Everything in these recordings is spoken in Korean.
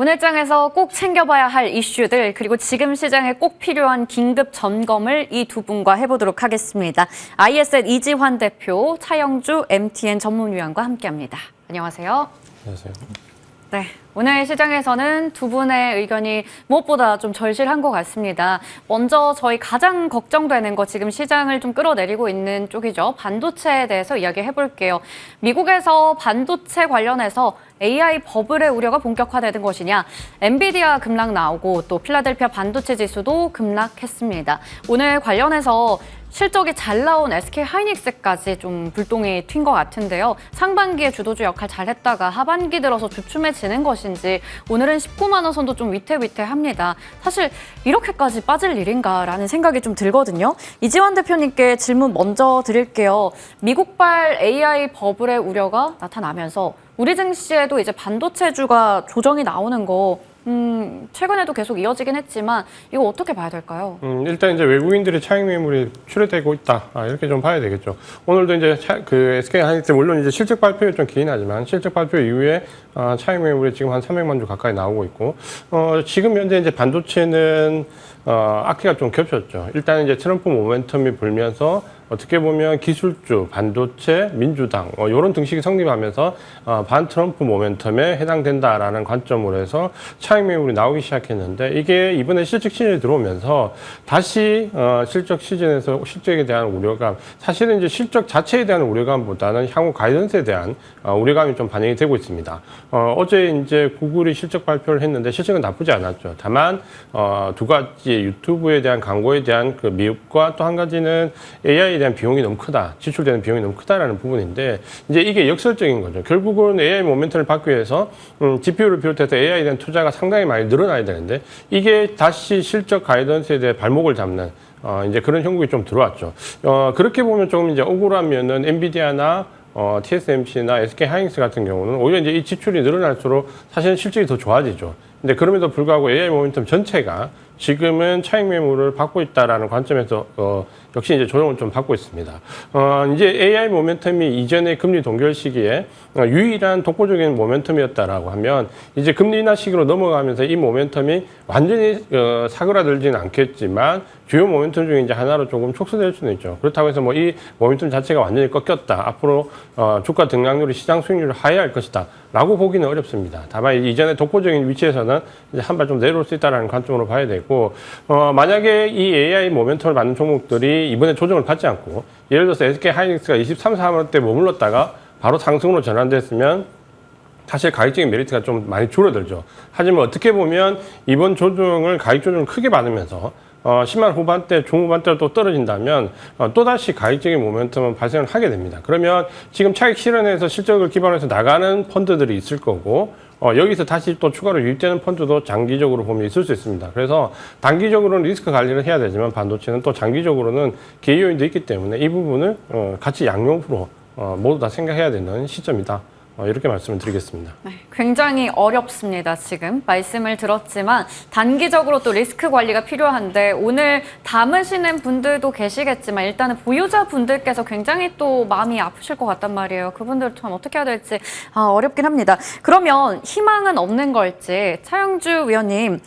오늘장에서 꼭 챙겨봐야 할 이슈들 그리고 지금 시장에 꼭 필요한 긴급 점검을 이 두 분과 해보도록 하겠습니다. ISL 이지환 대표, 차영주 MTN 전문위원과 함께합니다. 안녕하세요. 안녕하세요. 네, 오늘 시장에서는 두 분의 의견이 무엇보다 좀 절실한 것 같습니다. 먼저 저희 가장 걱정되는 거 지금 시장을 좀 끌어내리고 있는 쪽이죠. 반도체에 대해서 이야기해볼게요. 미국에서 반도체 관련해서 AI 버블의 우려가 본격화되는 것이냐. 엔비디아 급락 나오고 또 필라델피아 반도체 지수도 급락했습니다. 오늘 관련해서 실적이 잘 나온 SK하이닉스까지 좀 불똥이 튄 것 같은데요. 상반기에 주도주 역할 잘했다가 하반기 들어서 주춤해지는 것인지 오늘은 19만 원 선도 좀 위태위태합니다. 사실 이렇게까지 빠질 일인가라는 생각이 좀 들거든요. 이지환 대표님께 질문 먼저 드릴게요. 미국발 AI 버블의 우려가 나타나면서 우리 증시에도 이제 반도체주가 조정이 나오는 거 최근에도 계속 이어지긴 했지만 이거 어떻게 봐야 될까요? 일단 이제 외국인들의 차익 매물이 출회되고 있다. 이렇게 좀 봐야 되겠죠. 오늘도 이제 그 SK하이닉스 물론 이제 실적 발표에 좀 기긴 하지만 실적 발표 이후에 차익 매물이 지금 한 300만 주 가까이 나오고 있고 지금 현재 이제 반도체는 악재가 좀 겹쳤죠. 일단 이제 트럼프 모멘텀이 불면서 어떻게 보면 기술주, 반도체, 민주당 이런 등식이 성립하면서 반 트럼프 모멘텀에 해당된다라는 관점으로 해서 차익 매물이 나오기 시작했는데 이게 이번에 실적 시즌에 들어오면서 다시 실적 시즌에서 실적에 대한 우려감, 사실은 이제 실적 자체에 대한 우려감보다는 향후 가이던스에 대한 우려감이 좀 반영이 되고 있습니다. 어제 이제 구글이 실적 발표를 했는데 실적은 나쁘지 않았죠. 다만 두 가지 유튜브에 대한 광고에 대한 그 미흡과 또 한 가지는 AI에 대한 비용이 너무 크다, 지출되는 비용이 너무 크다라는 부분인데 이제 이게 역설적인 거죠. 결국은 AI 모멘텀을 받기 위해서 GPU를 비롯해서 AI에 대한 투자가 상당히 많이 늘어나야 되는데 이게 다시 실적 가이던스에 대해 발목을 잡는 이제 그런 형국이 좀 들어왔죠. 그렇게 보면 조금 이제 억울하면은 엔비디아나 TSMC나 SK하이닉스 같은 경우는 오히려 이제 이 지출이 늘어날수록 사실은 실적이 더 좋아지죠. 근데 그럼에도 불구하고 AI 모멘텀 전체가 지금은 차익 매물을 받고 있다라는 관점에서 역시 이제 조정을 좀 받고 있습니다. 이제 AI 모멘텀이 이전의 금리 동결 시기에 유일한 독보적인 모멘텀이었다라고 하면 이제 금리 인하 시기로 넘어가면서 이 모멘텀이 완전히 사그라들지는 않겠지만 주요 모멘텀 중에 이제 하나로 조금 촉소될 수는 있죠. 그렇다고 해서 뭐 이 모멘텀 자체가 완전히 꺾였다. 앞으로 주가 등락률이 시장 수익률을 하회할 것이다. 라고 보기는 어렵습니다. 다만 이전의 독보적인 위치에서는 이제 한 발 좀 내려올 수 있다는 관점으로 봐야 되고, 만약에 이 AI 모멘텀을 받는 종목들이 이번에 조정을 받지 않고, 예를 들어서 SK하이닉스가 23, 4만원대 머물렀다가 바로 상승으로 전환됐으면 사실 가격적인 메리트가 좀 많이 줄어들죠. 하지만 어떻게 보면 이번 조정을 가격 조정을 크게 받으면서 10만 후반대, 중후반대로 또 떨어진다면 또다시 가격적인 모멘텀은 발생을 하게 됩니다. 그러면 지금 차익 실현에서 실적을 기반으로 해서 나가는 펀드들이 있을 거고 여기서 다시 또 추가로 유입되는 펀드도 장기적으로 보면 있을 수 있습니다. 그래서 단기적으로는 리스크 관리를 해야 되지만 반도체는 또 장기적으로는 기회 요인도 있기 때문에 이 부분을 같이 양용으로 모두 다 생각해야 되는 시점이다. 이렇게 말씀을 드리겠습니다. 네, 굉장히 어렵습니다. 지금 말씀을 들었지만 단기적으로 또 리스크 관리가 필요한데 오늘 담으시는 분들도 계시겠지만 일단은 보유자분들께서 굉장히 또 마음이 아프실 것 같단 말이에요. 그분들 참 어떻게 해야 될지 어렵긴 합니다. 그러면 희망은 없는 걸지 차영주 위원님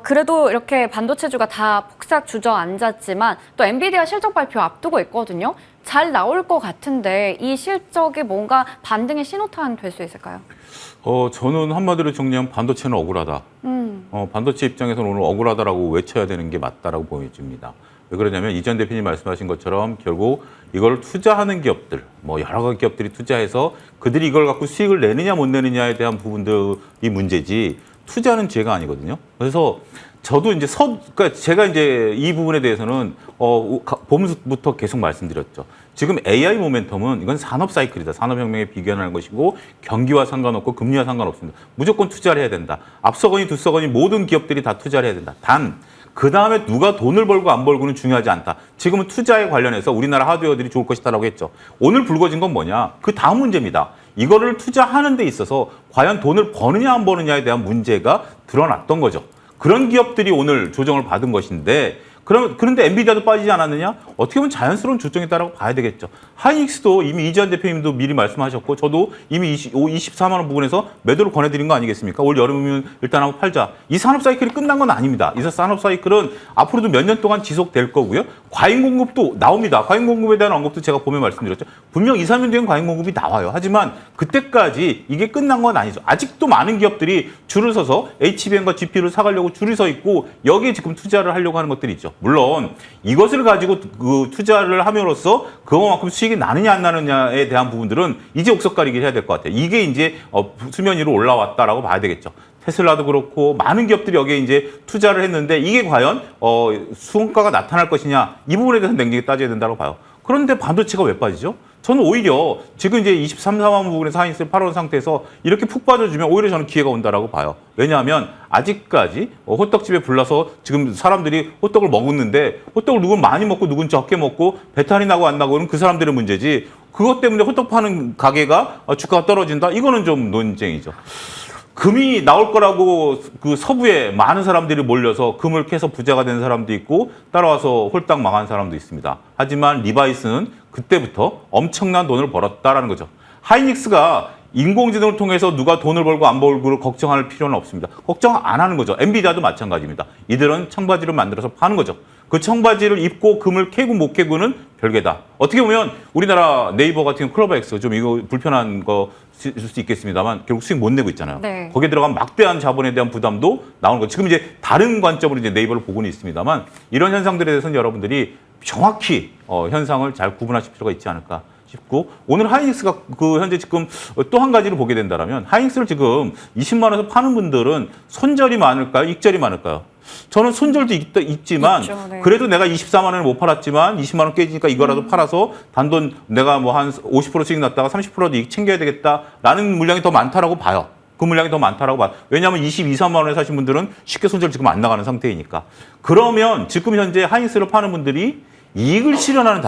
그래도 이렇게 반도체주가 다 폭삭 주저앉았지만 또 엔비디아 실적 발표 앞두고 있거든요. 잘 나올 것 같은데 이 실적이 뭔가 반등의 신호탄 될 수 있을까요? 저는 한마디로 정리하면 반도체는 억울하다. 반도체 입장에서는 오늘 억울하다라고 외쳐야 되는 게 맞다라고 보여집니다. 왜 그러냐면 이전 대표님 말씀하신 것처럼 결국 이걸 투자하는 기업들, 뭐 여러 가지 기업들이 투자해서 그들이 이걸 갖고 수익을 내느냐 못 내느냐에 대한 부분들이 문제지 투자는 죄가 아니거든요. 그래서 저도 이제 그러니까 제가 이제 이 부분에 대해서는 봄부터 계속 말씀드렸죠. 지금 AI 모멘텀은 이건 산업 사이클이다. 산업혁명에 비견하는 것이고 경기와 상관없고 금리와 상관없습니다. 무조건 투자를 해야 된다. 앞서거니 뒤서거니 모든 기업들이 다 투자를 해야 된다. 단 그 다음에 누가 돈을 벌고 안 벌고는 중요하지 않다. 지금은 투자에 관련해서 우리나라 하드웨어들이 좋을 것이다라고 했죠. 오늘 불거진 건 뭐냐? 그 다음 문제입니다. 이거를 투자하는 데 있어서 과연 돈을 버느냐 안 버느냐에 대한 문제가 드러났던 거죠. 그런 기업들이 오늘 조정을 받은 것인데 그런데 엔비디아도 빠지지 않았느냐? 어떻게 보면 자연스러운 조정이다라고 봐야 되겠죠. 하이닉스도 이미 이지한 대표님도 미리 말씀하셨고 저도 이미 24만 원 부근에서 매도를 권해드린 거 아니겠습니까? 올 여름이면 일단 한번 팔자. 이 산업 사이클이 끝난 건 아닙니다. 이 산업 사이클은 앞으로도 몇 년 동안 지속될 거고요. 과잉 공급도 나옵니다. 과잉 공급에 대한 언급도 제가 보면 말씀드렸죠. 분명 2, 3년 뒤엔 과잉 공급이 나와요. 하지만 그때까지 이게 끝난 건 아니죠. 아직도 많은 기업들이 줄을 서서 HBM과 GPU를 사가려고 줄이 서 있고 여기에 지금 투자를 하려고 하는 것들이 있죠. 물론 이것을 가지고 그 투자를 함으로써 그거만큼 수익이 나느냐 안 나느냐에 대한 부분들은 이제 옥석가리기 해야 될 것 같아요. 이게 이제 수면 위로 올라왔다라고 봐야 되겠죠. 테슬라도 그렇고 많은 기업들이 여기에 이제 투자를 했는데 이게 과연 수원가가 나타날 것이냐 이 부분에 대해서 냉정히 따져야 된다고 봐요. 그런데 반도체가 왜 빠지죠? 저는 오히려 지금 이제 23, 4만 부분에서 하이닉스를 팔아온 상태에서 이렇게 푹 빠져주면 오히려 저는 기회가 온다라고 봐요. 왜냐하면 아직까지 호떡집에 불나서 지금 사람들이 호떡을 먹었는데 호떡을 누군 많이 먹고 누군 적게 먹고 배탈이 나고 안 나고는 그 사람들의 문제지 그것 때문에 호떡 파는 가게가 주가가 떨어진다? 이거는 좀 논쟁이죠. 금이 나올 거라고 그 서부에 많은 사람들이 몰려서 금을 캐서 부자가 된 사람도 있고 따라와서 홀딱 망한 사람도 있습니다. 하지만 리바이스는 그때부터 엄청난 돈을 벌었다라는 거죠. 하이닉스가 인공지능을 통해서 누가 돈을 벌고 안 벌고를 걱정할 필요는 없습니다. 걱정 안 하는 거죠. 엔비디아도 마찬가지입니다. 이들은 청바지를 만들어서 파는 거죠. 그 청바지를 입고 금을 캐고 못 캐고는 별개다. 어떻게 보면 우리나라 네이버 같은 경우 클로버엑스 좀 이거 불편한 거 쓸 수 있겠습니다만 결국 수익 못 내고 있잖아요. 네. 거기에 들어간 막대한 자본에 대한 부담도 나오는 거죠. 지금 이제 다른 관점으로 이제 네이버를 보고는 있습니다만 이런 현상들에 대해서는 여러분들이 정확히 현상을 잘 구분하실 필요가 있지 않을까 싶고 오늘 하이닉스가 그 현재 지금 또 한 가지를 보게 된다면 하이닉스를 지금 20만 원에서 파는 분들은 손절이 많을까요? 익절이 많을까요? 저는 손절도 있지만 있죠, 네. 그래도 내가 24만 원을 못 팔았지만 20만 원 깨지니까 이거라도 팔아서 단돈 내가 뭐 한 50% 수익 났다가 30%도 이익 챙겨야 되겠다라는 물량이 더 많다라고 봐요. 그 물량이 더 많다라고 봐요. 왜냐하면 22, 3만 원에 사신 분들은 쉽게 손절 지금 안 나가는 상태이니까. 그러면 지금 현재 하이닉스를 파는 분들이 이익을 실현하는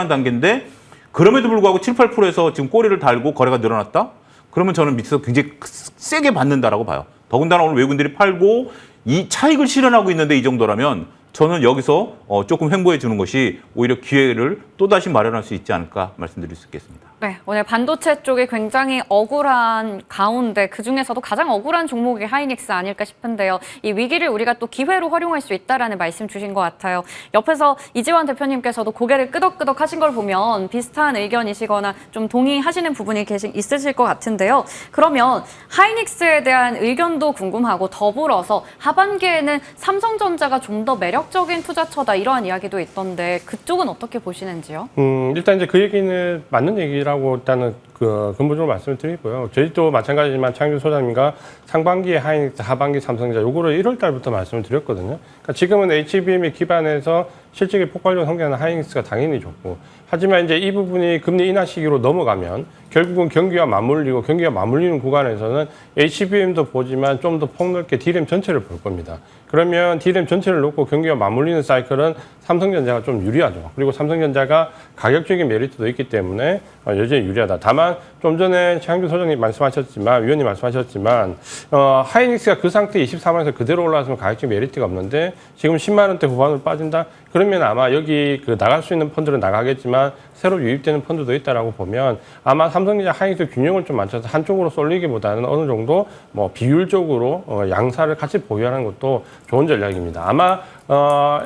단계인데 그럼에도 불구하고 7, 8%에서 지금 꼬리를 달고 거래가 늘어났다? 그러면 저는 밑에서 굉장히 세게 받는다라고 봐요. 더군다나 오늘 외국인들이 팔고 이 차익을 실현하고 있는데 이 정도라면 저는 여기서 조금 횡보해 주는 것이 오히려 기회를 또다시 마련할 수 있지 않을까 말씀드릴 수 있겠습니다. 네, 오늘 반도체 쪽이 굉장히 억울한 가운데 그중에서도 가장 억울한 종목이 하이닉스 아닐까 싶은데요. 이 위기를 우리가 또 기회로 활용할 수 있다라는 말씀 주신 것 같아요. 옆에서 이지환 대표님께서도 고개를 끄덕끄덕 하신 걸 보면 비슷한 의견이시거나 좀 동의하시는 부분이 있으실 것 같은데요. 그러면 하이닉스에 대한 의견도 궁금하고 더불어서 하반기에는 삼성전자가 좀 더 매력적인 투자처다 이러한 이야기도 있던데 그쪽은 어떻게 보시는지요? 일단 이제 그 얘기는 맞는 얘기라고 일단은 그 근본적으로 말씀을 드리고요. 저희도 마찬가지지만 창규 소장님과 상반기에 하이닉스, 하반기 삼성전자 요거를 1월 달부터 말씀을 드렸거든요. 그러니까 지금은 HBM에 기반해서 실적이 폭발적으로 성장하는 하이닉스가 당연히 좋고 하지만 이제 이 부분이 금리 인하 시기로 넘어가면 결국은 경기와 맞물리는 구간에서는 HBM도 보지만 좀 더 폭넓게 D램 전체를 볼 겁니다. 그러면 D램 전체를 놓고 경기와 맞물리는 사이클은 삼성전자가 좀 유리하죠. 그리고 삼성전자가 가격적인 메리트도 있기 때문에 여전히 유리하다. 다만 좀 전에 최한규 소장님 말씀하셨지만 위원님 말씀하셨지만 하이닉스가 그 상태 24만원에서 그대로 올라왔으면 가격적 메리트가 없는데 지금 10만 원대 후반으로 빠진다. 그러면 아마 여기 그 나갈 수 있는 펀드는 나가겠지만 새로 유입되는 펀드도 있다라고 보면 아마 삼성전자 하이닉스 균형을 좀 맞춰서 한쪽으로 쏠리기보다는 어느 정도 뭐 비율적으로 양사를 같이 보유하는 것도 좋은 전략입니다. 아마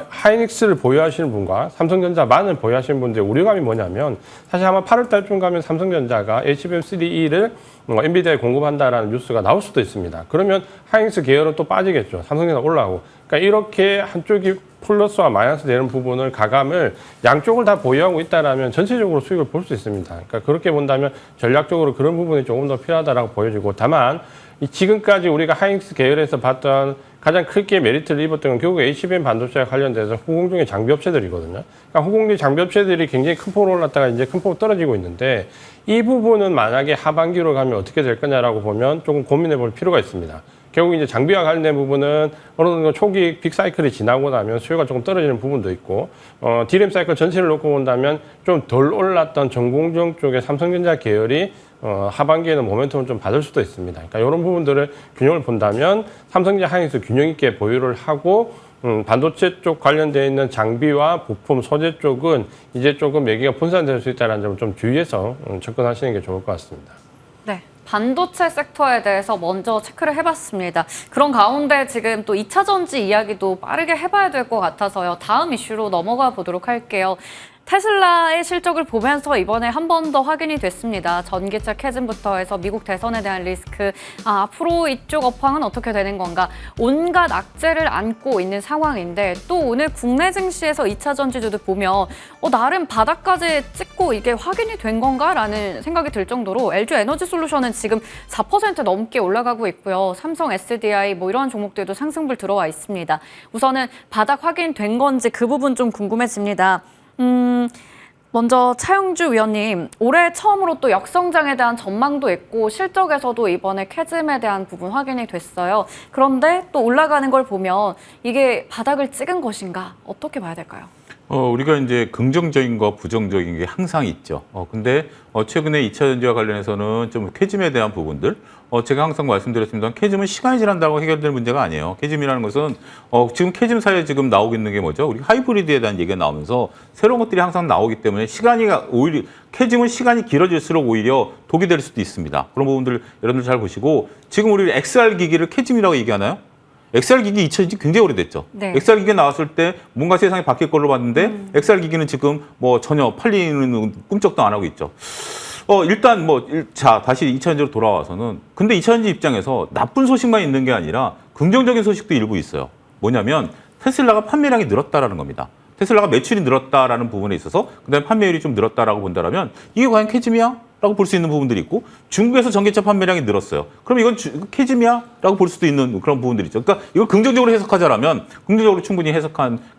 하이닉스를 보유하시는 분과 삼성전자만을 보유하시는 분들의 우려감이 뭐냐면 사실 아마 8월 달쯤 가면 삼성전자가 HBM3E를 엔비디아에 공급한다라는 뉴스가 나올 수도 있습니다. 그러면 하이닉스 계열은 또 빠지겠죠. 삼성전자 올라가고. 그러니까 이렇게 한쪽이 플러스와 마이너스 되는 부분을 가감을 양쪽을 다 보유하고 있다라면 전체적으로 수익을 볼 수 있습니다. 그러니까 그렇게 본다면 전략적으로 그런 부분이 조금 더 필요하다라고 보여지고 다만 지금까지 우리가 하이닉스 계열에서 봤던 가장 크게 메리트를 입었던 건 결국 HBM 반도체와 관련돼서 후공중의 장비 업체들이거든요. 그러니까 후공중 장비 업체들이 굉장히 큰 폭으로 올랐다가 이제 큰 폭으로 떨어지고 있는데 이 부분은 만약에 하반기로 가면 어떻게 될 거냐라고 보면 조금 고민해 볼 필요가 있습니다. 결국 이제 장비와 관련된 부분은 어느 정도 초기 빅 사이클이 지나고 나면 수요가 조금 떨어지는 부분도 있고 D램 사이클 전체를 놓고 본다면 좀 덜 올랐던 전공정 쪽의 삼성전자 계열이 하반기에는 모멘텀을 좀 받을 수도 있습니다. 그러니까 이런 부분들을 균형을 본다면 삼성전자 하이닉스 균형 있게 보유를 하고 반도체 쪽 관련되어 있는 장비와 부품, 소재 쪽은 이제 조금 매기가 분산될 수 있다는 점을 좀 주의해서 접근하시는 게 좋을 것 같습니다. 네. 반도체 섹터에 대해서 먼저 체크를 해봤습니다. 그런 가운데 지금 또 2차 전지 이야기도 빠르게 해봐야 될 것 같아서요. 다음 이슈로 넘어가 보도록 할게요. 테슬라의 실적을 보면서 이번에 한 번 더 확인이 됐습니다. 전기차 캐즘부터 해서 미국 대선에 대한 리스크, 앞으로 이쪽 업황은 어떻게 되는 건가, 온갖 악재를 안고 있는 상황인데 또 오늘 국내 증시에서 2차 전지주들 보면 나름 바닥까지 찍고 이게 확인이 된 건가라는 생각이 들 정도로 LG 에너지 솔루션은 지금 4% 넘게 올라가고 있고요. 삼성 SDI 뭐 이런 종목들도 상승불 들어와 있습니다. 우선은 바닥 확인된 건지 그 부분 좀 궁금해집니다. 먼저 차영주 위원님, 올해 처음으로 또 역성장에 대한 전망도 있고 실적에서도 이번에 캐즘에 대한 부분 확인이 됐어요. 그런데 또 올라가는 걸 보면 이게 바닥을 찍은 것인가? 어떻게 봐야 될까요? 우리가 이제 긍정적인 거, 부정적인 게 항상 있죠. 근데 최근에 2차 전지와 관련해서는 좀 캐즘에 대한 부분들, 제가 항상 말씀드렸습니다. 캐즘은 시간이 지난다고 해결될 문제가 아니에요. 캐즘이라는 것은 지금 캐즘 사이에 지금 나오고 있는 게 뭐죠? 우리 하이브리드에 대한 얘기가 나오면서 새로운 것들이 항상 나오기 때문에 오히려 캐즘은 시간이 길어질수록 오히려 독이 될 수도 있습니다. 그런 부분들 여러분들 잘 보시고, 지금 우리 XR 기기를 캐즘이라고 얘기하나요? XR 기기 2000지 굉장히 오래됐죠. 네. XR 기기 나왔을 때 뭔가 세상이 바뀔 걸로 봤는데 XR 기기는 지금 뭐 전혀 팔리는 꿈쩍도 안 하고 있죠. 일단 다시 2차전지로 돌아와서는, 근데 2차전지 입장에서 나쁜 소식만 있는 게 아니라 긍정적인 소식도 일부 있어요. 뭐냐면 테슬라가 판매량이 늘었다라는 겁니다. 테슬라가 매출이 늘었다라는 부분에 있어서 그다음에 판매율이 좀 늘었다라고 본다라면 이게 과연 캐즘이야? 라고 볼 수 있는 부분들이 있고, 중국에서 전기차 판매량이 늘었어요. 그럼 이건 캐즘이야? 라고 볼 수도 있는 그런 부분들이 있죠. 그러니까 이걸 긍정적으로 해석하자라면 긍정적으로 충분히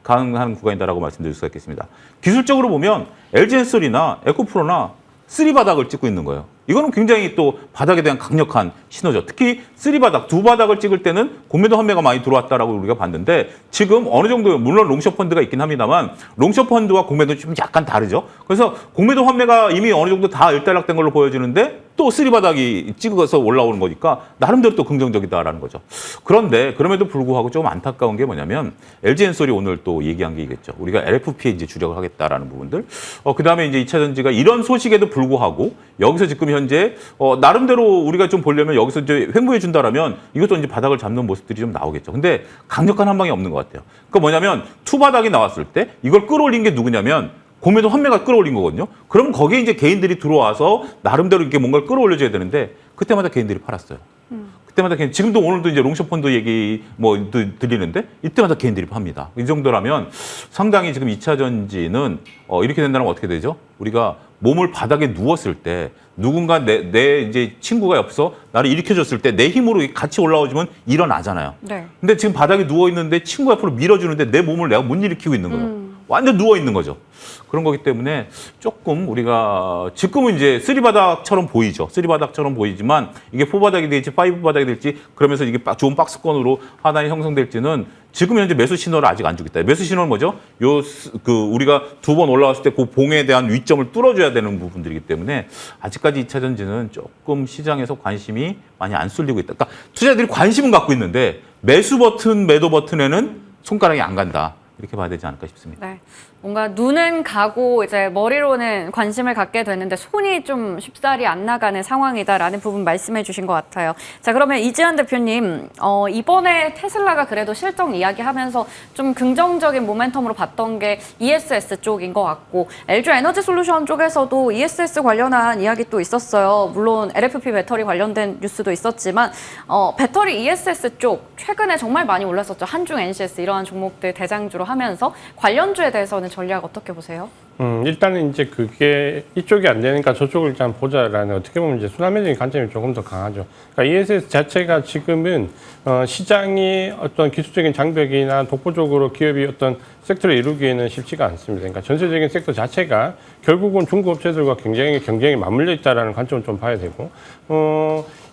가능한 구간이다라고 말씀드릴 수가 있겠습니다. 기술적으로 보면 LG엔솔이나 에코프로나 3바닥을 찍고 있는 거예요. 이거는 굉장히 또 바닥에 대한 강력한 신호죠. 특히 3바닥, 2바닥을 찍을 때는 공매도 환매가 많이 들어왔다라고 우리가 봤는데, 지금 어느 정도, 물론 롱숏 펀드가 있긴 합니다만 롱숏 펀드와 공매도는 좀 약간 다르죠. 그래서 공매도 환매가 이미 어느 정도 다 일단락된 걸로 보여지는데 또 3바닥이 찍어서 올라오는 거니까 나름대로 또 긍정적이다라는 거죠. 그런데 그럼에도 불구하고 좀 안타까운 게 뭐냐면 LG엔솔이 오늘 또 얘기한 게 있겠죠. 우리가 LFP에 이제 주력을 하겠다라는 부분들. 그다음에 이제 2차 전지가 이런 소식에도 불구하고 여기서 지금 현재 나름대로 우리가 좀 보려면 여기서 이제 횡보해 준다라면 이것도 이제 바닥을 잡는 모습들이 좀 나오겠죠. 근데 강력한 한 방이 없는 것 같아요. 그러니까 뭐냐면 투바닥이 나왔을 때 이걸 끌어올린 게 누구냐면 공매도 환매가 끌어올린 거거든요. 그럼 거기에 이제 개인들이 들어와서 나름대로 이렇게 뭔가를 끌어올려줘야 되는데 그때마다 개인들이 팔았어요. 그때마다 지금도 오늘도 이제 롱숏 펀드 얘기 들리는데 이때마다 개인들이 팝니다. 이 정도라면 상당히 지금 2차 전지는 이렇게 된다면 어떻게 되죠? 우리가 몸을 바닥에 누웠을 때 누군가 내 이제 친구가 옆에서 나를 일으켜줬을 때 내 힘으로 같이 올라오지면 일어나잖아요. 네. 근데 지금 바닥에 누워 있는데 친구 옆으로 밀어주는데 내 몸을 내가 못 일으키고 있는 거예요. 완전 누워 있는 거죠. 그런 거기 때문에 조금 우리가 지금은 이제 3바닥처럼 보이죠. 3바닥처럼 보이지만 이게 4바닥이 될지 5바닥이 될지, 그러면서 이게 좋은 박스권으로 하단이 형성될지는 지금 현재 매수 신호를 아직 안 주고 있다. 매수 신호는 뭐죠? 우리가 두 번 올라왔을 때 그 봉에 대한 위점을 뚫어줘야 되는 부분들이기 때문에 아직까지 2차 전지는 조금 시장에서 관심이 많이 안 쏠리고 있다. 그러니까 투자자들이 관심은 갖고 있는데 매수 버튼, 매도 버튼에는 손가락이 안 간다. 이렇게 봐야 되지 않을까 싶습니다. 네. 뭔가 눈은 가고 이제 머리로는 관심을 갖게 되는데 손이 좀 쉽사리 안 나가는 상황이다라는 부분 말씀해 주신 것 같아요. 자, 그러면 이지한 대표님, 이번에 테슬라가 그래도 실적 이야기하면서 좀 긍정적인 모멘텀으로 봤던 게 ESS 쪽인 것 같고, LG 에너지 솔루션 쪽에서도 ESS 관련한 이야기 또 있었어요. 물론 LFP 배터리 관련된 뉴스도 있었지만 배터리 ESS 쪽 최근에 정말 많이 올랐었죠. 한중, NCS 이러한 종목들 대장주로 하면서 관련주에 대해서는 전략 어떻게 보세요? 일단은 이제 그게 이쪽이 안 되니까 저쪽을 일단 보자라는, 어떻게 보면 이제 순환매적인 관점이 조금 더 강하죠. 그러니까 ESS 자체가 지금은 시장이 어떤 기술적인 장벽이나 독보적으로 기업이 어떤 섹터를 이루기에는 쉽지가 않습니다. 그러니까 전체적인 섹터 자체가 결국은 중국 업체들과 굉장히 경쟁이 맞물려 있다라는 관점을 좀 봐야 되고,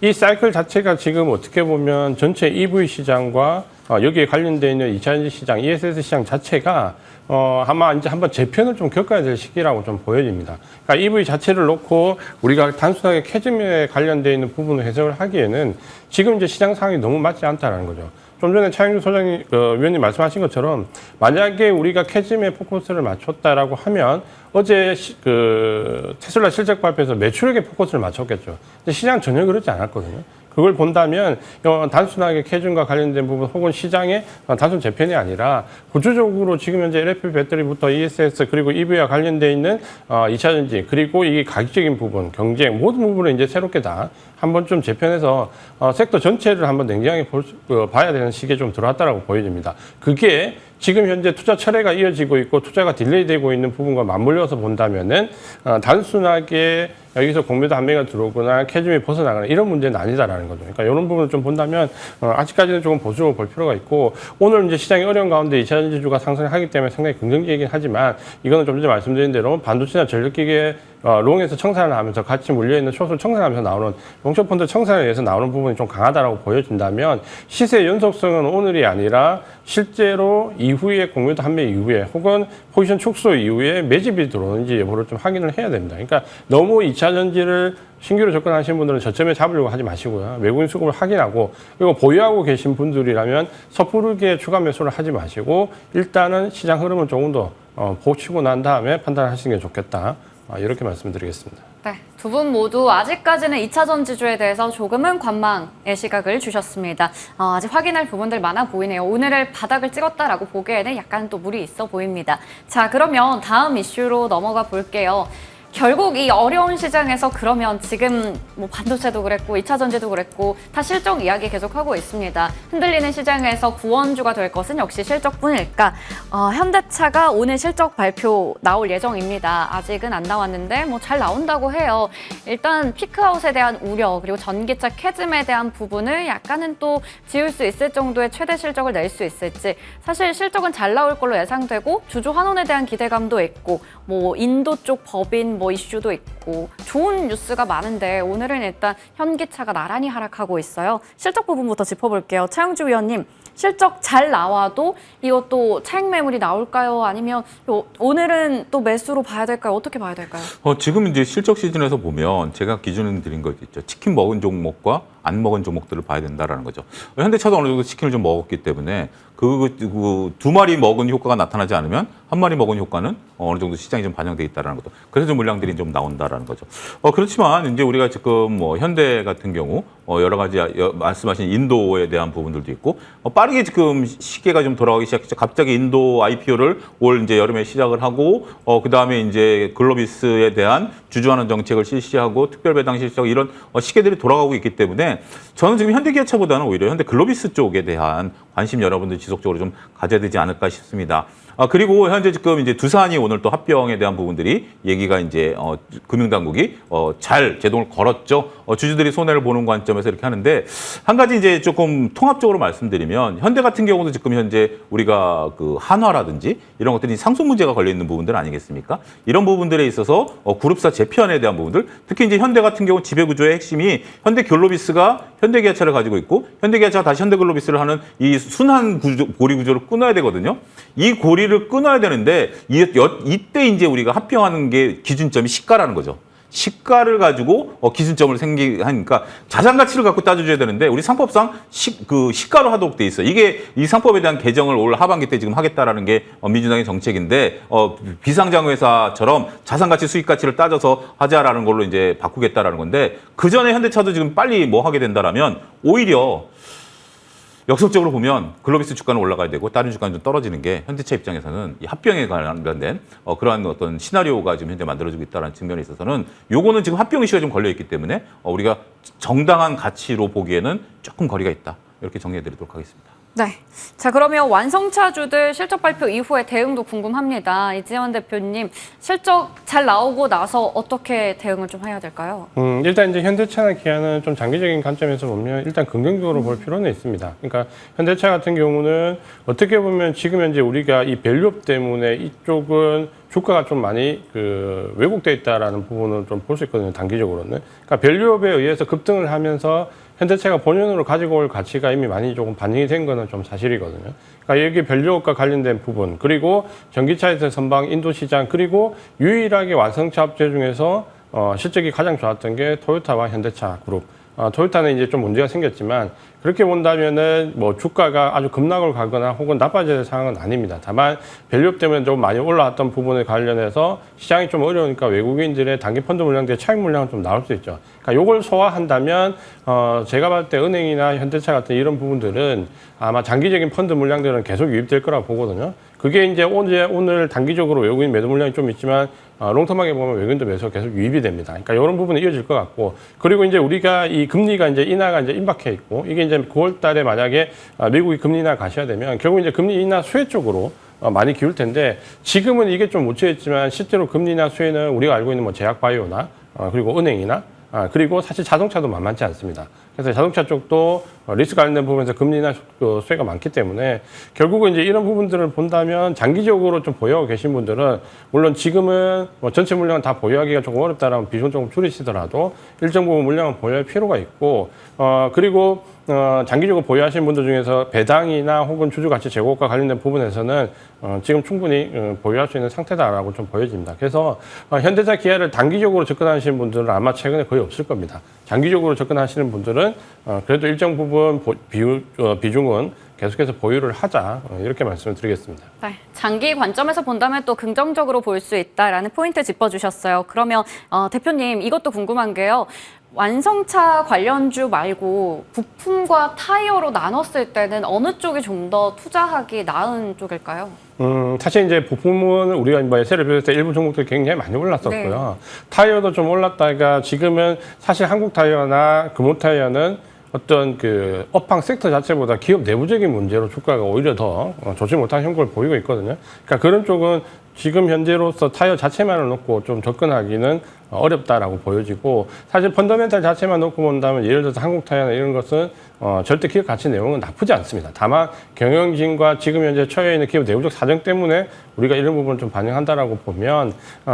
이 사이클 자체가 지금 어떻게 보면 전체 EV 시장과 여기에 관련되어 있는 2차전지 시장, ESS 시장 자체가 아마 이제 한번 재편을 좀 겪어야 될 시기라고 좀 보여집니다. 그러니까 EV 자체를 놓고 우리가 단순하게 캐즘에 관련되어 있는 부분을 해석을 하기에는 지금 이제 시장 상황이 너무 맞지 않다라는 거죠. 좀 전에 차영주 소장님, 위원님 말씀하신 것처럼 만약에 우리가 캐즘에 포커스를 맞췄다라고 하면 어제 테슬라 실적 발표에서 매출액에 포커스를 맞췄겠죠. 근데 시장 전혀 그렇지 않았거든요. 그걸 본다면 단순하게 캐즘과 관련된 부분 혹은 시장의 단순 재편이 아니라 구조적으로 지금 현재 LFP 배터리부터 ESS 그리고 EV와 관련돼 있는 2차 전지 그리고 이게 가격적인 부분, 경쟁 모든 부분을 이제 새롭게 다 한번 좀 재편해서 섹터 전체를 한번 냉정하게 봐야 되는 시기에 좀 들어왔다라고 보여집니다. 그게 지금 현재 투자 철회가 이어지고 있고 투자가 딜레이되고 있는 부분과 맞물려서 본다면은 단순하게 여기서 공매도 한 매가 들어오거나 캐즘이 벗어나거나 이런 문제는 아니다라는 거죠. 그러니까 이런 부분을 좀 본다면 아직까지는 조금 보수적으로 볼 필요가 있고 오늘 이제 시장이 어려운 가운데 2차 전지주가 상승하기 때문에 상당히 긍정적이긴 하지만 이거는 좀 전에 말씀드린 대로 반도체나 전력기계 롱에서 청산을 하면서 같이 물려있는 숏을 청산하면서 나오는 롱숏펀드 청산에 의해서 나오는 부분이 좀 강하다라고 보여진다면 시세 연속성은 오늘이 아니라 실제로 이후에 공매도 한 매 이후에 혹은 포지션 축소 이후에 매집이 들어오는지 여부를 좀 확인을 해야 됩니다. 그러니까 너무 2차 전지를 신규로 접근하시는 분들은 저점에 잡으려고 하지 마시고요. 외국인 수급을 확인하고 그리고 보유하고 계신 분들이라면 섣부르게 추가 매수를 하지 마시고 일단은 시장 흐름을 조금 더 보치고 난 다음에 판단하시는 게 좋겠다. 이렇게 말씀드리겠습니다. 네, 두 분 모두 아직까지는 2차 전지주에 대해서 조금은 관망의 시각을 주셨습니다. 아직 확인할 부분들 많아 보이네요. 오늘을 바닥을 찍었다라고 보기에는 약간 또 무리 있어 보입니다. 자, 그러면 다음 이슈로 넘어가 볼게요. 결국 이 어려운 시장에서 그러면 지금 뭐 반도체도 그랬고 2차 전지도 그랬고 다 실적 이야기 계속하고 있습니다. 흔들리는 시장에서 구원주가 될 것은 역시 실적뿐일까? 현대차가 오늘 실적 발표 나올 예정입니다. 아직은 안 나왔는데 뭐 잘 나온다고 해요. 일단 피크아웃에 대한 우려 그리고 전기차 캐즘에 대한 부분을 약간은 또 지울 수 있을 정도의 최대 실적을 낼 수 있을지 사실 실적은 잘 나올 걸로 예상되고 주주 환원에 대한 기대감도 있고 뭐 인도 쪽 법인 뭐 이슈도 있고 좋은 뉴스가 많은데 오늘은 일단 현기차가 나란히 하락하고 있어요. 실적 부분부터 짚어볼게요. 차영주 위원님, 실적 잘 나와도 이것도 차익 매물이 나올까요? 아니면 오늘은 또 매수로 봐야 될까요? 어떻게 봐야 될까요? 지금 이제 실적 시즌에서 보면 제가 기준을 드린 거 있죠. 치킨 먹은 종목과 안 먹은 종목들을 봐야 된다라는 거죠. 현대차도 어느 정도 치킨을 좀 먹었기 때문에 그 두 마리 먹은 효과가 나타나지 않으면 한 마리 먹은 효과는 어느 정도 시장이 좀 반영돼 있다라는 것도. 그래서 좀 물량들이 좀 나온다라는 거죠. 그렇지만 이제 우리가 지금 뭐 현대 같은 경우 여러 가지 말씀하신 인도에 대한 부분들도 있고 빠르게 지금 시계가 좀 돌아가기 시작했죠. 갑자기 인도 IPO를 올 이제 여름에 시작을 하고 그 다음에 이제 글로비스에 대한 주주환원 정책을 실시하고 특별 배당 실시하고 이런 시계들이 돌아가고 있기 때문에 저는 지금 현대기아차보다는 오히려 현대 글로비스 쪽에 대한 관심 여러분들 지속적으로 좀 가져야 되지 않을까 싶습니다. 그리고 현재 지금 이제 두산이 오늘 또 합병에 대한 부분들이 얘기가 이제 금융당국이 잘 제동을 걸었죠. 주주들이 손해를 보는 관점에서 이렇게 하는데 한 가지 이제 조금 통합적으로 말씀드리면 현대 같은 경우도 지금 현재 우리가 그 한화라든지 이런 것들이 상속 문제가 걸려 있는 부분들 아니겠습니까? 이런 부분들에 있어서 그룹사 재편에 대한 부분들 특히 이제 현대 같은 경우 지배 구조의 핵심이 현대 글로비스가 현대기아차를 가지고 있고 현대기아차가 다시 현대글로비스를 하는 이 순환 고리 구조를 끊어야 되거든요. 이 고리를 끊어야 되는데 이때 이제 우리가 합병하는 게 기준점이 시가라는 거죠. 시가를 가지고 기준점을 하니까 자산 가치를 갖고 따져줘야 되는데 우리 상법상 시가로 하도록 돼 있어요. 이게 이 상법에 대한 개정을 올 하반기 때 지금 하겠다라는 게 민주당의 정책인데 비상장 회사처럼 자산 가치 수익 가치를 따져서 하자라는 걸로 이제 바꾸겠다라는 건데 그 전에 현대차도 지금 빨리 뭐 하게 된다라면 오히려 역설적으로 보면 글로비스 주가는 올라가야 되고 다른 주가는 좀 떨어지는 게 현대차 입장에서는 이 합병에 관련된 그러한 어떤 시나리오가 지금 현재 만들어지고 있다는 측면에 있어서는 요거는 지금 합병 이슈가 좀 걸려 있기 때문에 우리가 정당한 가치로 보기에는 조금 거리가 있다. 이렇게 정리해 드리도록 하겠습니다. 네. 자, 그러면 완성차주들 실적 발표 이후에 대응도 궁금합니다. 이지원 대표님, 실적 잘 나오고 나서 어떻게 대응을 좀 해야 될까요? 일단 이제 현대차나 기아는 좀 장기적인 관점에서 보면 일단 긍정적으로 볼 필요는 있습니다. 그러니까 현대차 같은 경우는 어떻게 보면 지금 현재 우리가 이 밸류업 때문에 이쪽은 주가가 좀 많이 왜곡돼 있다라는 부분을 좀 볼 수 있거든요. 단기적으로는. 그러니까 밸류업에 의해서 급등을 하면서 현대차가 본연으로 가지고 올 가치가 이미 많이 조금 반영이 된 거는 좀 사실이거든요. 그러니까 여기 밸류업과 관련된 부분, 그리고 전기차에서 선방 인도 시장, 그리고 유일하게 완성차 업체 중에서 실적이 가장 좋았던 게 토요타와 현대차 그룹. 토요타는 이제 좀 문제가 생겼지만 그렇게 본다면은 뭐 주가가 아주 급락을 가거나 혹은 나빠질 상황은 아닙니다. 다만 밸류업 때문에 좀 많이 올라왔던 부분에 관련해서 시장이 좀 어려우니까 외국인들의 단기 펀드 물량들의 차익 물량은 좀 나올 수 있죠. 그러니까 요걸 소화한다면 제가 봤을 때 은행이나 현대차 같은 이런 부분들은 아마 장기적인 펀드 물량들은 계속 유입될 거라고 보거든요. 그게 이제 오늘 단기적으로 외국인 매도 물량이 좀 있지만 롱텀하게 보면 외국인도 매수가 계속 유입이 됩니다. 그러니까 이런 부분은 이어질 것 같고, 그리고 이제 우리가 이 금리가 이제 인하가 이제 임박해 있고, 이게 이제 9월 달에 만약에 미국이 금리 인하 가셔야 되면 결국 이제 금리 인하 수혜 쪽으로 많이 기울 텐데, 지금은 이게 좀 묻혀있지만 실제로 금리 인하 수혜는 우리가 알고 있는 뭐 제약바이오나 그리고 은행이나 그리고 사실 자동차도 만만치 않습니다. 그래서 자동차 쪽도 리스크 관련된 부분에서 금리나 수혜가 많기 때문에 결국은 이제 이런 부분들을 본다면 장기적으로 좀 보유하고 계신 분들은 물론 지금은 뭐 전체 물량은 다 보유하기가 조금 어렵다라는 비중 조금 줄이시더라도 일정 부분 물량은 보유할 필요가 있고 그리고 장기적으로 보유하시는 분들 중에서 배당이나 혹은 주주가치 제고과 관련된 부분에서는 지금 충분히 보유할 수 있는 상태다라고 좀 보여집니다. 그래서 현대차 기아를 단기적으로 접근하시는 분들은 아마 최근에 거의 없을 겁니다. 장기적으로 접근하시는 분들은 그래도 일정 부분 비중은 계속해서 보유를 하자 이렇게 말씀을 드리겠습니다. 네, 장기 관점에서 본다면 또 긍정적으로 볼 수 있다라는 포인트 짚어주셨어요. 그러면 대표님 이것도 궁금한 게요. 완성차 관련주 말고 부품과 타이어로 나눴을 때는 어느 쪽이 좀 더 투자하기 나은 쪽일까요? 사실 이제 부품은 우리가 뭐 세를 비롯해서 때 일부 종목들이 굉장히 많이 올랐었고요. 네. 타이어도 좀 올랐다가 지금은 사실 한국 타이어나 금호 타이어는 어떤 그 업황 섹터 자체보다 기업 내부적인 문제로 주가가 오히려 더 좋지 못한 형국을 보이고 있거든요. 그러니까 그런 쪽은 지금 현재로서 타이어 자체만을 놓고 좀 접근하기는 어렵다라고 보여지고, 사실 펀더멘탈 자체만 놓고 본다면 예를 들어서 한국 타이어나 이런 것은 절대 기업 가치 내용은 나쁘지 않습니다. 다만 경영진과 지금 현재 처해 있는 기업 내부적 사정 때문에 우리가 이런 부분을 좀 반영한다라고 보면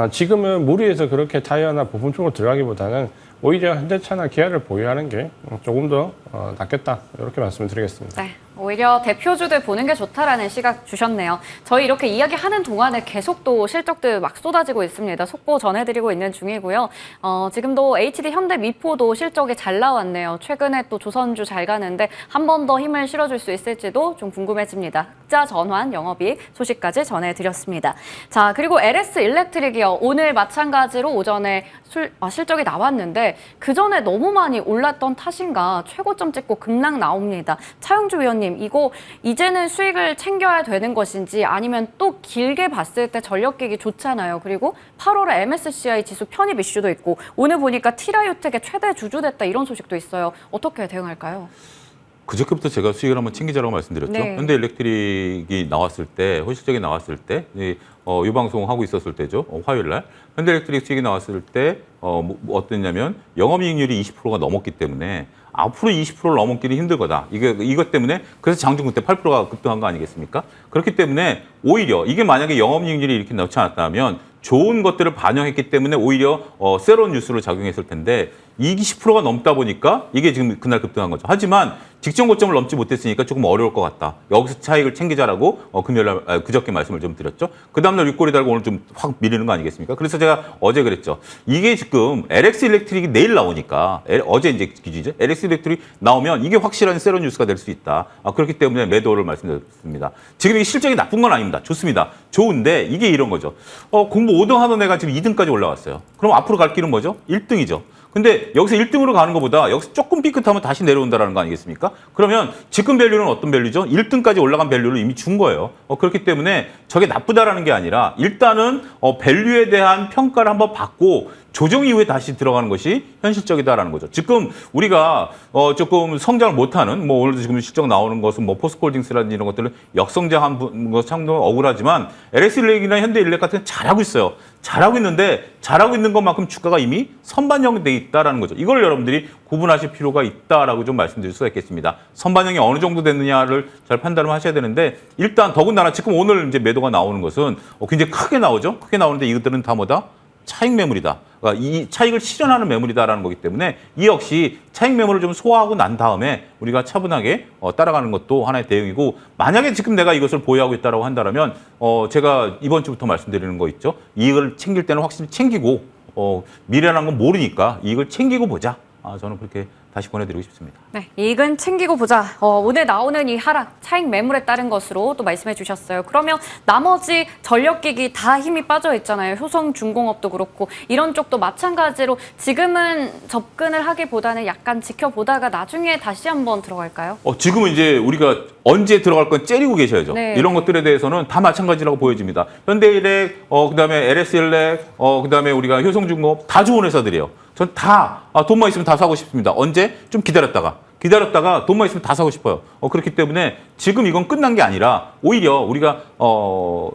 지금은 무리해서 그렇게 타이어나 부품 쪽으로 들어가기보다는 오히려 현대차나 기아를 보유하는 게 조금 더 낫겠다 이렇게 말씀을 드리겠습니다. 네, 오히려 대표주들 보는 게 좋다라는 시각 주셨네요. 저희 이렇게 이야기하는 동안에 계속 또 실적들 막 쏟아지고 있습니다. 속보 전해드리고 있는 중이고요. 지금도 HD 현대 미포도 실적이 잘 나왔네요. 최근에 또 조선주 잘 가는데 한 번 더 힘을 실어줄 수 있을지도 좀 궁금해집니다. 흑자 전환 영업이익 소식까지 전해드렸습니다. 자, 그리고 LS 일렉트릭이요. 오늘 마찬가지로 오전에 실적이 나왔는데 그 전에 너무 많이 올랐던 탓인가 최고점 찍고 급락 나옵니다. 차영주 위원님, 이거 이제는 수익을 챙겨야 되는 것인지 아니면 또 길게 봤을 때 전력기기 좋잖아요. 그리고 8월에 MSCI 지수 편입 이슈도 있고 오늘 보니까 티라유텍의 최대 주주됐다 이런 소식도 있어요. 어떻게 대응할까요? 그저께부터 제가 수익을 한번 챙기자라고 말씀드렸죠. 네. 현대일렉트릭이 나왔을 때, 실적이 나왔을 때, 이 방송하고 있었을 때죠. 화요일 날. 현대일렉트릭 수익이 나왔을 때 어땠냐면 영업이익률이 20%가 넘었기 때문에 앞으로 20%를 넘기는 힘들 거다. 이것 때문에 그래서 장중 그때 8%가 급등한 거 아니겠습니까? 그렇기 때문에 오히려 이게 만약에 영업이익률이 이렇게 넣지 않았다면 좋은 것들을 반영했기 때문에 오히려 새로운 뉴스로 작용했을 텐데 20%가 넘다 보니까 이게 지금 그날 급등한 거죠. 하지만 직전 고점을 넘지 못했으니까 조금 어려울 것 같다. 여기서 차익을 챙기자라고 그저께 말씀을 좀 드렸죠. 그 다음날 윗꼬리 달고 오늘 좀 확 밀리는 거 아니겠습니까? 그래서 제가 어제 그랬죠. 이게 지금 LX 일렉트릭이 내일 나오니까 어제 이제 기준이죠. LX 일렉트릭 나오면 이게 확실한 새로운 뉴스가 될 수 있다. 그렇기 때문에 매도를 말씀드렸습니다. 지금 이게 실적이 나쁜 건 아닙니다. 좋습니다. 좋은데 이게 이런 거죠. 공부 5등 하던 애가 지금 2등까지 올라왔어요. 그럼 앞으로 갈 길은 뭐죠? 1등이죠. 근데 여기서 1등으로 가는 것보다 여기서 조금 삐끗하면 다시 내려온다는 거 아니겠습니까? 그러면 지금 밸류는 어떤 밸류죠? 1등까지 올라간 밸류를 이미 준 거예요. 그렇기 때문에 저게 나쁘다라는 게 아니라 일단은 밸류에 대한 평가를 한번 받고 조정 이후에 다시 들어가는 것이 현실적이다라는 거죠. 지금 우리가 조금 성장을 못하는 오늘도 지금 실적 나오는 것은 포스코홀딩스라든지 이런 것들은 역성장한 것 상당히 억울하지만 LS일렉이나 현대일렉 같은 게 잘하고 있어요. 잘하고 있는데 잘하고 있는 것만큼 주가가 이미 선반영돼 있다라는 거죠. 이걸 여러분들이 구분하실 필요가 있다라고 좀 말씀드릴 수가 있겠습니다. 선반영이 어느 정도 됐느냐를 잘 판단을 하셔야 되는데 일단 더군다나 지금 오늘 이제 매도가 나오는 것은 굉장히 크게 나오죠. 크게 나오는데 이것들은 다 뭐다? 차익 매물이다. 그러니까 이 차익을 실현하는 매물이다라는 거기 때문에 이 역시 차익 매물을 좀 소화하고 난 다음에 우리가 차분하게 따라가는 것도 하나의 대응이고, 만약에 지금 내가 이것을 보유하고 있다라고 한다면 제가 이번 주부터 말씀드리는 거 있죠. 이익을 챙길 때는 확실히 챙기고 미래라는 건 모르니까 이익을 챙기고 보자. 저는 그렇게 다시 보내드리고 싶습니다. 네, 이익은 챙기고 보자. 오늘 나오는 이 하락, 차익 매물에 따른 것으로 또 말씀해 주셨어요. 그러면 나머지 전력기기 다 힘이 빠져 있잖아요. 효성중공업도 그렇고 이런 쪽도 마찬가지로 지금은 접근을 하기보다는 약간 지켜보다가 나중에 다시 한번 들어갈까요? 지금은 이제 우리가 언제 들어갈 건 째리고 계셔야죠. 네. 이런 것들에 대해서는 다 마찬가지라고 보여집니다. 현대일렉, 그다음에 LS일렉, 그다음에 우리가 효성중공업 다 좋은 회사들이에요. 전 다 돈만 있으면 다 사고 싶습니다. 언제? 좀 기다렸다가 돈만 있으면 다 사고 싶어요. 그렇기 때문에 지금 이건 끝난 게 아니라 오히려 우리가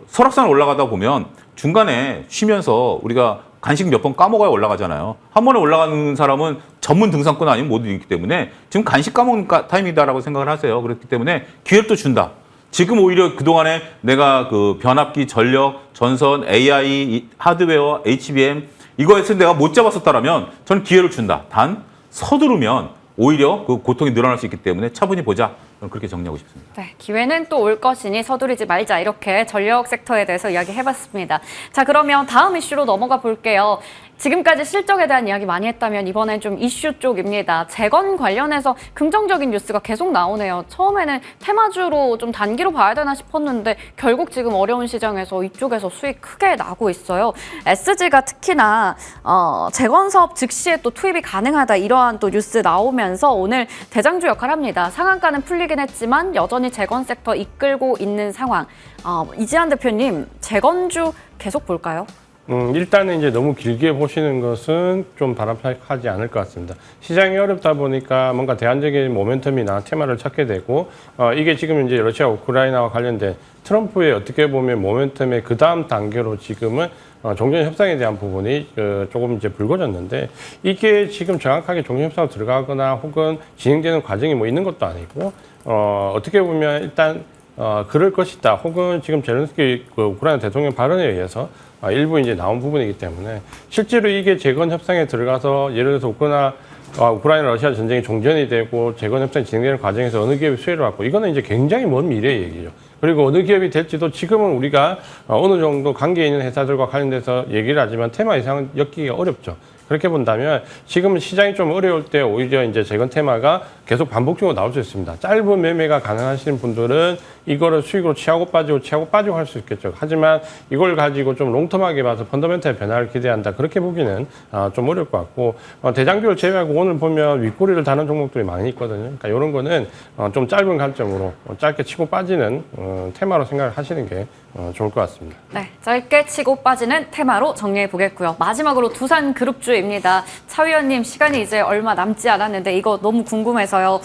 설악산 올라가다 보면 중간에 쉬면서 우리가 간식 몇 번 까먹어야 올라가잖아요. 한 번에 올라가는 사람은 전문 등산권 아니면 못 이기기 때문에 지금 간식 까먹는 타임이다라고 생각을 하세요. 그렇기 때문에 기회를 또 준다. 지금 오히려 그동안에 내가 그 변압기, 전력, 전선, AI, 하드웨어, HBM 이거에서 내가 못 잡았었다라면 저는 기회를 준다. 단 서두르면 오히려 그 고통이 늘어날 수 있기 때문에 차분히 보자. 저는 그렇게 정리하고 싶습니다. 네, 기회는 또 올 것이니 서두르지 말자. 이렇게 전력 섹터에 대해서 이야기해봤습니다. 자, 그러면 다음 이슈로 넘어가 볼게요. 지금까지 실적에 대한 이야기 많이 했다면 이번엔 좀 이슈 쪽입니다. 재건 관련해서 긍정적인 뉴스가 계속 나오네요. 처음에는 테마주로 좀 단기로 봐야 되나 싶었는데 결국 지금 어려운 시장에서 이쪽에서 수익 크게 나고 있어요. SG가 특히나 재건 사업 즉시에 또 투입이 가능하다 이러한 또 뉴스 나오면서 오늘 대장주 역할을 합니다. 상한가는 풀리긴 했지만 여전히 재건 섹터 이끌고 있는 상황. 이지한 대표님, 재건주 계속 볼까요? 일단은 이제 너무 길게 보시는 것은 좀 바람직하지 않을 것 같습니다. 시장이 어렵다 보니까 뭔가 대안적인 모멘텀이나 테마를 찾게 되고, 이게 지금 이제 러시아 우크라이나와 관련된 트럼프의 어떻게 보면 모멘텀의 그 다음 단계로 지금은 종전 협상에 대한 부분이 조금 이제 불거졌는데, 이게 지금 정확하게 종전 협상으로 들어가거나 혹은 진행되는 과정이 뭐 있는 것도 아니고, 어떻게 보면 일단 그럴 것이다. 혹은 지금 젤렌스키 우크라이나 대통령 발언에 의해서 일부 이제 나온 부분이기 때문에 실제로 이게 재건 협상에 들어가서 예를 들어서 우크라이나 러시아 전쟁이 종전이 되고 재건 협상이 진행되는 과정에서 어느 기업이 수혜를 받고, 이거는 이제 굉장히 먼 미래의 얘기죠. 그리고 어느 기업이 될지도 지금은 우리가 어느 정도 관계 있는 회사들과 관련돼서 얘기를 하지만 테마 이상은 엮기가 어렵죠. 그렇게 본다면 지금은 시장이 좀 어려울 때 오히려 이제 재건 테마가 계속 반복적으로 나올 수 있습니다. 짧은 매매가 가능하신 분들은 이거를 수익으로 취하고 빠지고 할 수 있겠죠. 하지만 이걸 가지고 좀 롱텀하게 봐서 펀더멘탈 변화를 기대한다. 그렇게 보기는 좀 어려울 것 같고, 대장주를 제외하고 오늘 보면 윗꼬리를 다는 종목들이 많이 있거든요. 그러니까 이런 거는 좀 짧은 관점으로 짧게 치고 빠지는 테마로 생각을 하시는 게 좋을 것 같습니다. 네, 짧게 치고 빠지는 테마로 정리해 보겠고요. 마지막으로 두산그룹주입니다. 차 위원님, 시간이 이제 얼마 남지 않았는데 이거 너무 궁금해서요.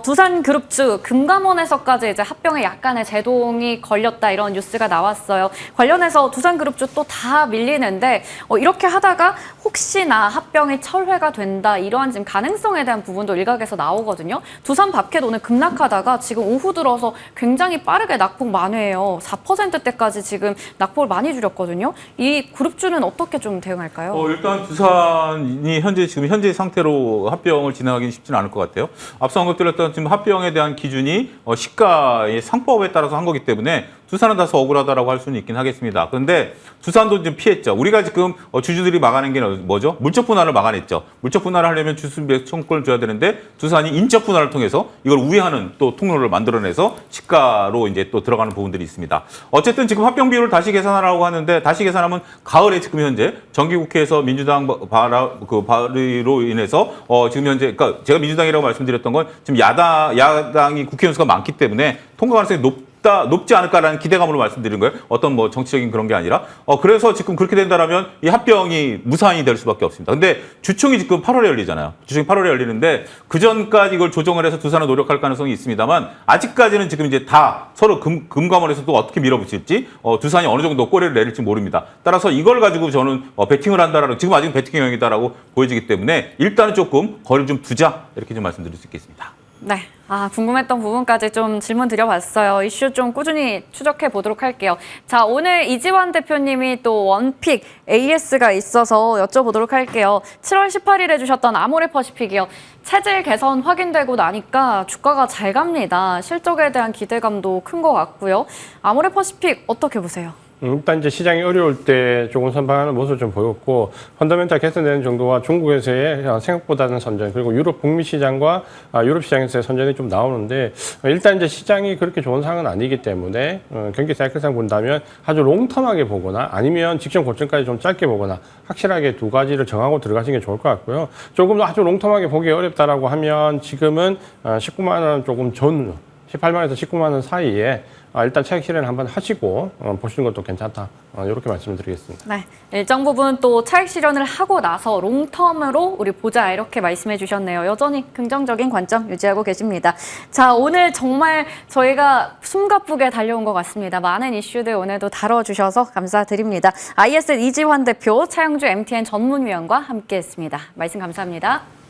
두산그룹주 금감원에서까지 이제 합병에 약간의 제동이 걸렸다 이런 뉴스가 나왔어요. 관련해서 두산그룹주 또 다 밀리는데 이렇게 하다가 혹시나 합병이 철회가 된다 이러한 지금 가능성에 대한 부분도 일각에서 나오거든요. 두산밥켓 오늘 급락하다가 지금 오후 들어서 굉장히 빠르게 낙폭 만회해요. 4%대까지 지금 낙폭을 많이 줄였거든요. 이 그룹주는 어떻게 좀 대응할까요? 일단 두산이 현재 상태로 합병을 진행하기는 쉽지는 않을 것 같아요. 앞서 언급드렸던 지금 합병에 대한 기준이 시가의 상법에 따라서 한 거기 때문에 두산은 다소 억울하다라고 할 수는 있긴 하겠습니다. 그런데 두산도 좀 피했죠. 우리가 지금 주주들이 막아낸 게 뭐죠? 물적 분할을 막아냈죠. 물적 분할을 하려면 주수 매수권을 줘야 되는데 두산이 인적 분할을 통해서 이걸 우회하는 또 통로를 만들어내서 시가로 이제 또 들어가는 부분들이 있습니다. 어쨌든 지금 합병 비율을 다시 계산하라고 하는데, 다시 계산하면 가을에 지금 현재 정기국회에서 민주당 발의로 인해서 지금 현재, 그러니까 제가 민주당이라고 말씀드렸던 건 지금 야당이 국회의원 수가 많기 때문에 통과 가능성이 높지 않을까라는 기대감으로 말씀드린 거예요. 어떤 뭐 정치적인 그런 게 아니라. 그래서 지금 그렇게 된다라면 이 합병이 무사안이 될 수밖에 없습니다. 근데 주총이 지금 8월에 열리잖아요. 주총이 8월에 열리는데 그 전까지 이걸 조정을 해서 두산은 노력할 가능성이 있습니다만, 아직까지는 지금 이제 다 서로 금감원에서 또 어떻게 밀어붙일지, 두산이 어느 정도 꼬리를 내릴지 모릅니다. 따라서 이걸 가지고 저는 배팅을 한다라는, 지금 아직 배팅형이다라고 보여지기 때문에 일단은 조금 거리를 좀 두자, 이렇게 좀 말씀드릴 수 있겠습니다. 네. 궁금했던 부분까지 좀 질문 드려봤어요. 이슈 좀 꾸준히 추적해 보도록 할게요. 자, 오늘 이지환 대표님이 또 원픽 AS가 있어서 여쭤보도록 할게요. 7월 18일에 주셨던 아모레퍼시픽이요. 체질 개선 확인되고 나니까 주가가 잘 갑니다. 실적에 대한 기대감도 큰 것 같고요. 아모레퍼시픽 어떻게 보세요? 일단 이제 시장이 어려울 때 조금 선방하는 모습을 좀 보였고, 펀더멘탈 개선되는 정도와 중국에서의 생각보다는 선전, 그리고 유럽 북미 시장과 유럽 시장에서의 선전이 좀 나오는데, 일단 이제 시장이 그렇게 좋은 상황은 아니기 때문에 경기 사이클상 본다면 아주 롱텀하게 보거나 아니면 직전 고점까지 좀 짧게 보거나 확실하게 두 가지를 정하고 들어가시는 게 좋을 것 같고요. 조금 더 아주 롱텀하게 보기 어렵다라고 하면 지금은 19만 원 조금 전 18만 원에서 19만 원 사이에 일단 차익 실현 한번 하시고 보시는 것도 괜찮다. 이렇게 말씀을 드리겠습니다. 네, 일정 부분 또 차익 실현을 하고 나서 롱텀으로 우리 보자 이렇게 말씀해 주셨네요. 여전히 긍정적인 관점 유지하고 계십니다. 자, 오늘 정말 저희가 숨가쁘게 달려온 것 같습니다. 많은 이슈들 오늘도 다뤄주셔서 감사드립니다. IS 이지환 대표, 차영주 MTN 전문위원과 함께했습니다. 말씀 감사합니다.